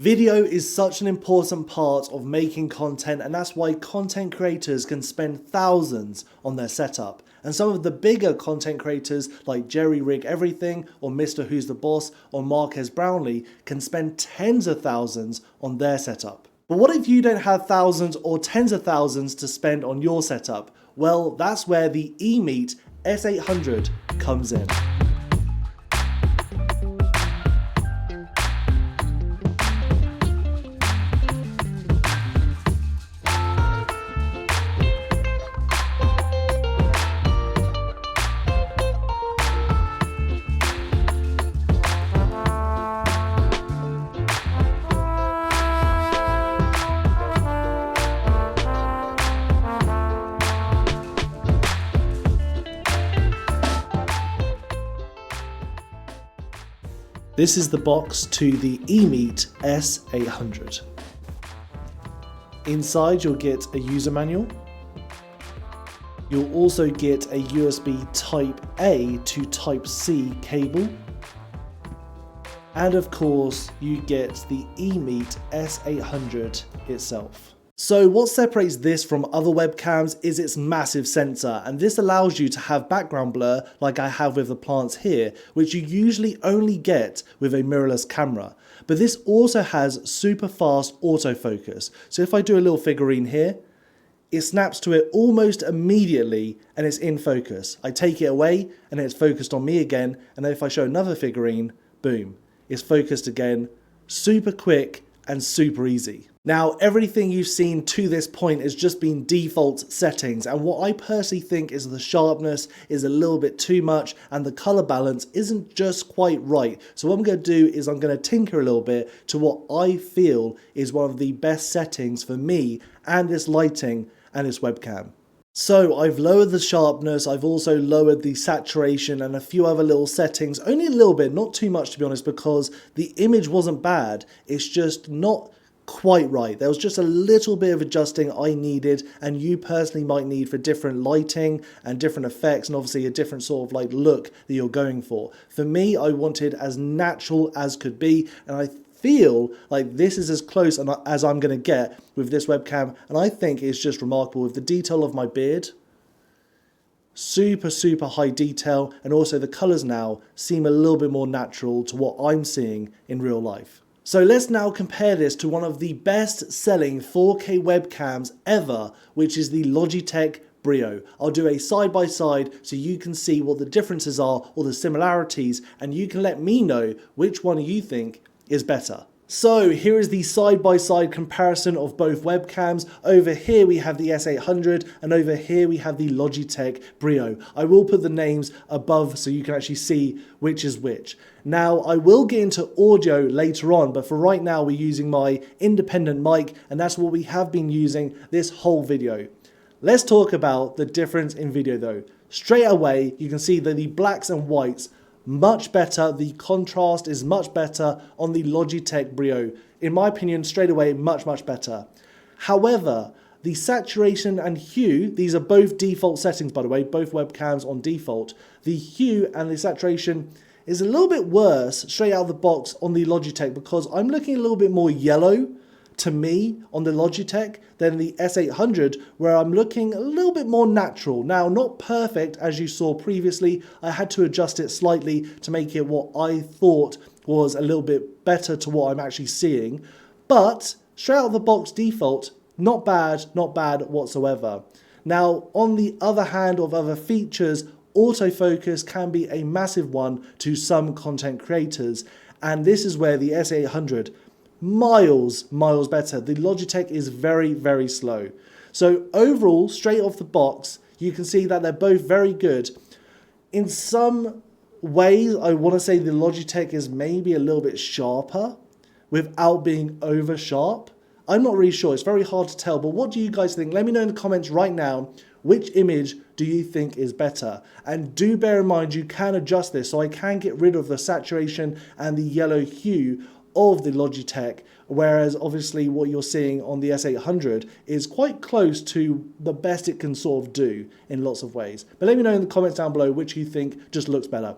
Video is such an important part of making content, and that's why content creators can spend thousands on their setup. And some of the bigger content creators like Jerry Rig Everything or Mr. Who's the Boss or Marques Brownlee can spend tens of thousands on their setup. But what if you don't have thousands or tens of thousands to spend on your setup? Well, that's where the Emeet S800 comes in. This is the box to the Emeet S800. Inside you'll get a user manual. You'll also get a USB Type A to Type C cable. And of course you get the Emeet S800 itself. So what separates this from other webcams is its massive sensor, and this allows you to have background blur like I have with the plants here, which you usually only get with a mirrorless camera. But this also has super fast autofocus. So if I do a little figurine here, it snaps to it almost immediately and it's in focus. I take it away and it's focused on me again, and then if I show another figurine, boom, it's focused again. Super quick and super easy. Now, everything you've seen to this point has just been default settings, and what I personally think is the sharpness is a little bit too much and the color balance isn't just quite right. So what I'm going to do is I'm going to tinker a little bit to what I feel is one of the best settings for me and this lighting and this webcam. So I've lowered the sharpness, I've also lowered the saturation and a few other little settings, only a little bit, not too much to be honest, because the image wasn't bad, it's just not quite right. There was just a little bit of adjusting I needed, and you personally might need for different lighting and different effects, and obviously a different sort of like look that you're going for. For me, I wanted as natural as could be, and I feel like this is as close as I'm going to get with this webcam, and I think it's just remarkable with the detail of my beard. Super high detail, and also the colors now seem a little bit more natural to what I'm seeing in real life. So let's now compare this to one of the best selling 4K webcams ever, which is the Logitech Brio. I'll do a side by side so you can see what the differences are or the similarities, and you can let me know which one you think is better. So here is the side-by-side comparison of both webcams. Over here we have the S800 and over here we have the Logitech Brio. I will put the names above so you can actually see which is which. Now I will get into audio later on, but for right now we're using my independent mic, and that's what we have been using this whole video. Let's talk about the difference in video though. Straight away you can see that the blacks and whites much better, the contrast is much better on the Logitech Brio. In my opinion, straight away, much better. However, the saturation and hue, these are both default settings by the way, both webcams on default. The hue and the saturation is a little bit worse straight out of the box on the Logitech, because I'm looking a little bit more yellow to me on the Logitech than the S800, where I'm looking a little bit more natural. Now, not perfect as you saw previously, I had to adjust it slightly to make it what I thought was a little bit better to what I'm actually seeing, but straight out of the box default, not bad whatsoever. Now, on the other hand of other features, autofocus can be a massive one to some content creators, and this is where the S800 miles better. The Logitech is very slow. So overall, straight off the box, you can see that they're both very good. In some ways, I want to say the Logitech is maybe a little bit sharper without being over sharp. I'm not really sure, it's very hard to tell, but what do you guys think? Let me know in the comments right now, which image do you think is better? And do bear in mind you can adjust this, so I can get rid of the saturation and the yellow hue of the Logitech, whereas obviously what you're seeing on the S800 is quite close to the best it can sort of do in lots of ways. But let me know in the comments down below which you think just looks better.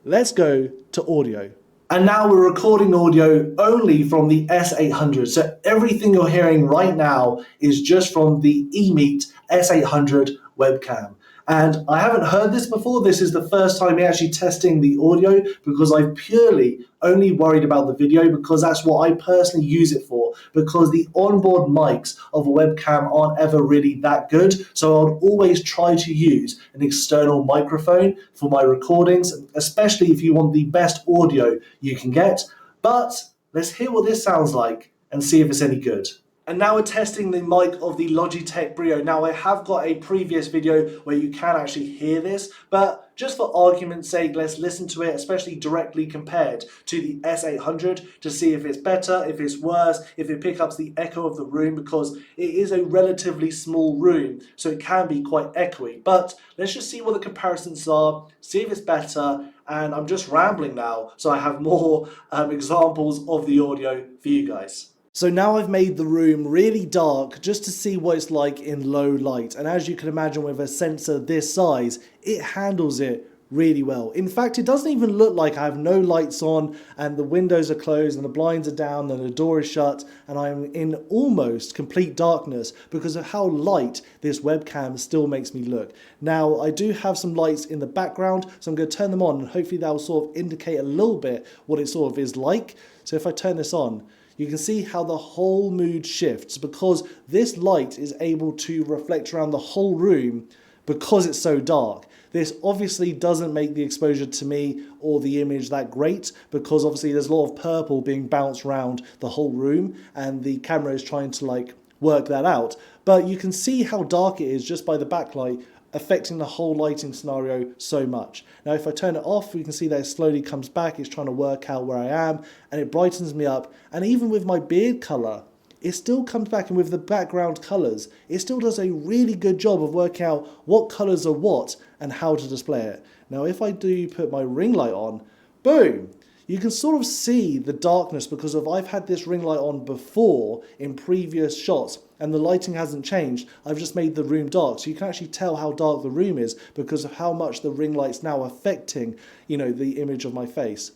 Let's go to audio. And now we're recording audio only from the S800. So everything you're hearing right now is just from the Emeet S800 webcam. And I haven't heard this before. This is the first time actually testing the audio because I've purely only worried about the video because that's what I personally use it for, because the onboard mics of a webcam aren't ever really that good. So I'll always try to use an external microphone for my recordings, especially if you want the best audio you can get. But let's hear what this sounds like and see if it's any good. And now we're testing the mic of the Logitech Brio. Now I have got a previous video where you can actually hear this, but just for argument's sake, let's listen to it, especially directly compared to the S800 to see if it's better, if it's worse, if it picks up the echo of the room, because it is a relatively small room, so it can be quite echoey. But let's just see what the comparisons are, see if it's better, and I'm just rambling now, so I have more examples of the audio for you guys. So now I've made the room really dark just to see what it's like in low light. And as you can imagine, with a sensor this size, it handles it really well. In fact, it doesn't even look like I have no lights on and the windows are closed and the blinds are down and the door is shut and I'm in almost complete darkness because of how light this webcam still makes me look. Now, I do have some lights in the background, so I'm going to turn them on and hopefully that will sort of indicate a little bit what it sort of is like. So if I turn this on, you can see how the whole mood shifts because this light is able to reflect around the whole room because it's so dark. This obviously doesn't make the exposure to me or the image that great because obviously there's a lot of purple being bounced around the whole room and the camera is trying to work that out. But you can see how dark it is just by the backlight, affecting the whole lighting scenario so much. Now if I turn it off, you can see that it slowly comes back, it's trying to work out where I am, and it brightens me up. And even with my beard color, it still comes back, and with the background colors, it still does a really good job of working out what colors are what and how to display it. Now if I do put my ring light on, boom! You can sort of see the darkness because I've had this ring light on before in previous shots and the lighting hasn't changed. I've just made the room dark, so you can actually tell how dark the room is because of how much the ring light's now affecting, the image of my face.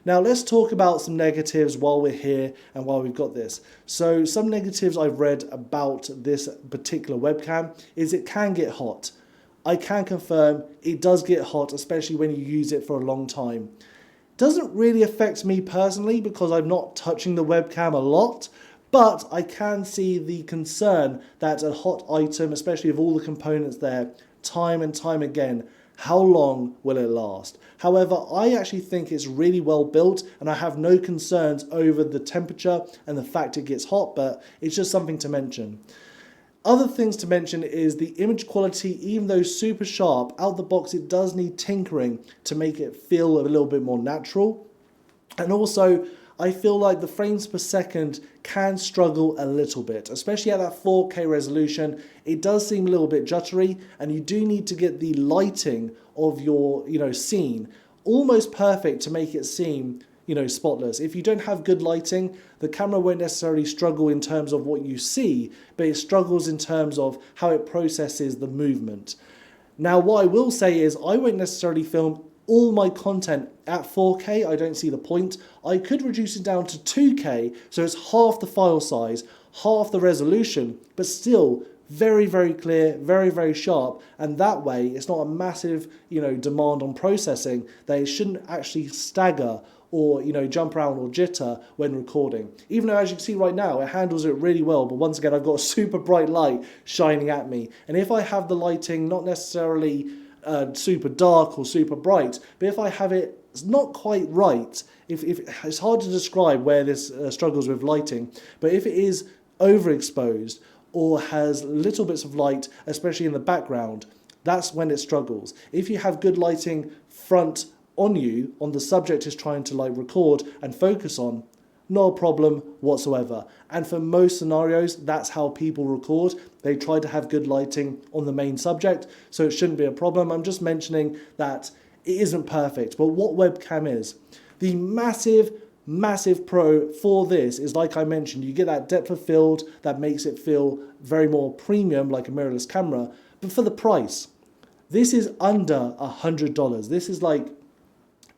Now let's talk about some negatives while we're here and while we've got this. So some negatives I've read about this particular webcam is it can get hot. I can confirm it does get hot, especially when you use it for a long time. Doesn't really affect me personally because I'm not touching the webcam a lot, but I can see the concern that a hot item, especially with all the components there, time and time again, how long will it last? However, I actually think it's really well built and I have no concerns over the temperature and the fact it gets hot, but it's just something to mention. Other things to mention is the image quality, even though super sharp, out the box it does need tinkering to make it feel a little bit more natural. And also, I feel like the frames per second can struggle a little bit, especially at that 4K resolution. It does seem a little bit juddery, and you do need to get the lighting of your scene almost perfect to make it seem spotless. If you don't have good lighting, the camera won't necessarily struggle in terms of what you see, but it struggles in terms of how it processes the movement. Now, what I will say is I won't necessarily film all my content at 4K. I don't see the point. I could reduce it down to 2K, so it's half the file size, half the resolution, but still very, very clear, very, very sharp, and that way it's not a massive, demand on processing that it shouldn't actually stagger or jump around or jitter when recording. Even though, as you can see right now, it handles it really well, but once again I've got a super bright light shining at me, and if I have the lighting not necessarily super dark or super bright, but if I have it not quite right, if it's hard to describe where this struggles with lighting, but if it is overexposed or has little bits of light, especially in the background, that's when it struggles. If you have good lighting front on you, on the subject is trying to record and focus on, no problem whatsoever. And for most scenarios, that's how people record. They try to have good lighting on the main subject, so it shouldn't be a problem. I'm just mentioning that it isn't perfect, but what webcam is. The massive pro for this is, like I mentioned, you get that depth of field that makes it feel very more premium, like a mirrorless camera, but for the price. This is under $100. This is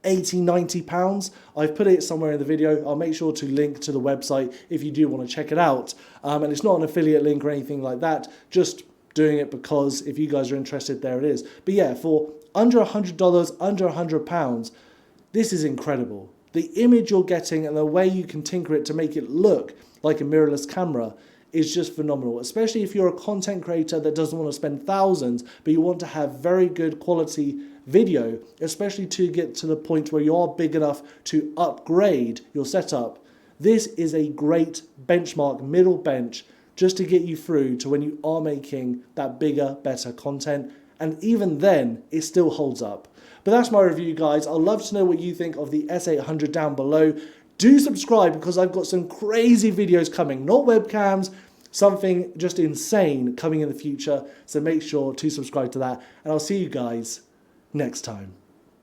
80, 90 pounds. I've put it somewhere in the video. I'll make sure to link to the website if you do want to check it out. And it's not an affiliate link or anything like that, just doing it because if you guys are interested, there it is. But yeah, for under $100, under £100, this is incredible. The image you're getting and the way you can tinker it to make it look like a mirrorless camera is just phenomenal, especially if you're a content creator that doesn't want to spend thousands, but you want to have very good quality video, especially to get to the point where you are big enough to upgrade your setup. This is a great benchmark, middle bench, just to get you through to when you are making that bigger, better content. And even then, it still holds up. But that's my review, guys. I'd love to know what you think of the S800 down below. Do subscribe because I've got some crazy videos coming, not webcams, something just insane coming in the future. So make sure to subscribe to that. And I'll see you guys next time.